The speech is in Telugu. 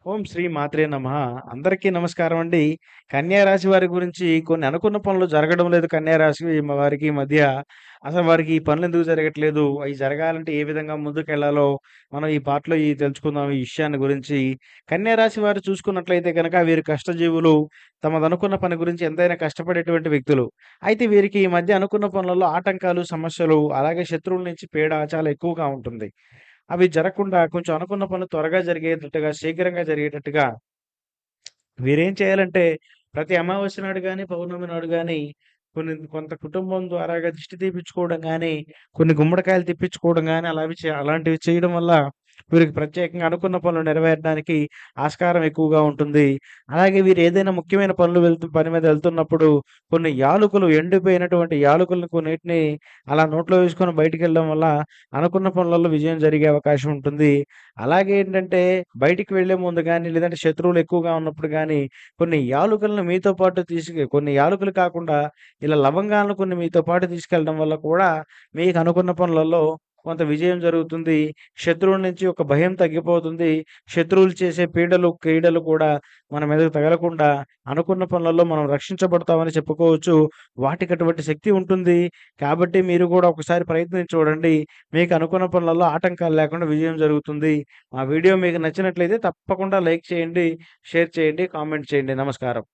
ఓం శ్రీ మాత్రే నమః. అందరికీ నమస్కారం అండి. కన్యా రాశి వారి గురించి కొన్ని అనుకున్న పనులు జరగడం లేదు కన్యా రాశి వారికి ఈ మధ్య. అసలు వారికి ఈ పనులెందుకు జరగట్లేదు? అయి జరగాలంటే ఏ విధంగా ముందుకెళ్ళాలో మనం ఈ పాటలో తెలుసుకుందాం ఈ విషయాన్ని గురించి. కన్యా రాశి వారు చూసుకున్నట్లయితే గనక వీరు కష్టజీవులు. తమదనుకున్న పని గురించి ఎంతైనా కష్టపడేటువంటి వ్యక్తులు. అయితే వీరికి ఈ మధ్య అనుకున్న పనులలో ఆటంకాలు, సమస్యలు అలాగే శత్రువుల నుంచి పీడ చాలా ఎక్కువగా ఉంటుంది. అవి జరగకుండా కొంచెం అనుకున్న పనులు త్వరగా జరిగేటట్టుగా, శీఘ్రంగా జరిగేటట్టుగా మీరేం చేయాలంటే, ప్రతి అమావాస్య నాడు గాని, పౌర్ణమి నాడు గాని కొంత కుటుంబం ద్వారాగా దిష్టి తీపిచ్చుకోవడం గాని, కొన్ని గుమ్మడికాయలు తెప్పించుకోవడం గాని, అలాంటివి చేయడం వల్ల వీరికి ప్రత్యేకంగా అనుకున్న పనులు నెరవేరడానికి ఆస్కారం ఎక్కువగా ఉంటుంది. అలాగే వీరు ఏదైనా ముఖ్యమైన పని మీద వెళ్తున్నప్పుడు కొన్ని యాలకులు ఎండిపోయినటువంటి యాలకులను కొన్నిటిని అలా నోట్లో వేసుకొని బయటికెళ్ళడం వల్ల అనుకున్న పనులలో విజయం జరిగే అవకాశం ఉంటుంది. అలాగే ఏంటంటే బయటికి వెళ్ళే ముందు గాని, లేదంటే శత్రువులు ఎక్కువగా ఉన్నప్పుడు గాని కొన్ని యాలుకలను మీతో పాటు కొన్ని యాలకులు కాకుండా ఇలా లవంగాలను కొన్ని మీతో పాటు తీసుకెళ్ళడం వల్ల కూడా మీకు అనుకున్న పనులలో కొంత విజయం జరుగుతుంది. శత్రువుల నుంచి ఒక భయం తగ్గిపోతుంది. శత్రువులు చేసే క్రీడలు కూడా మన మీదకు తగలకుండా అనుకున్న పనులలో మనం రక్షించబడతామని చెప్పుకోవచ్చు. వాటికి అటువంటి శక్తి ఉంటుంది. కాబట్టి మీరు కూడా ఒకసారి ప్రయత్నించి చూడండి. మీకు అనుకున్న పనులలో ఆటంకాలు లేకుండా విజయం జరుగుతుంది. మా వీడియో మీకు నచ్చినట్లయితే తప్పకుండా లైక్ చేయండి, షేర్ చేయండి, కామెంట్ చేయండి. నమస్కారం.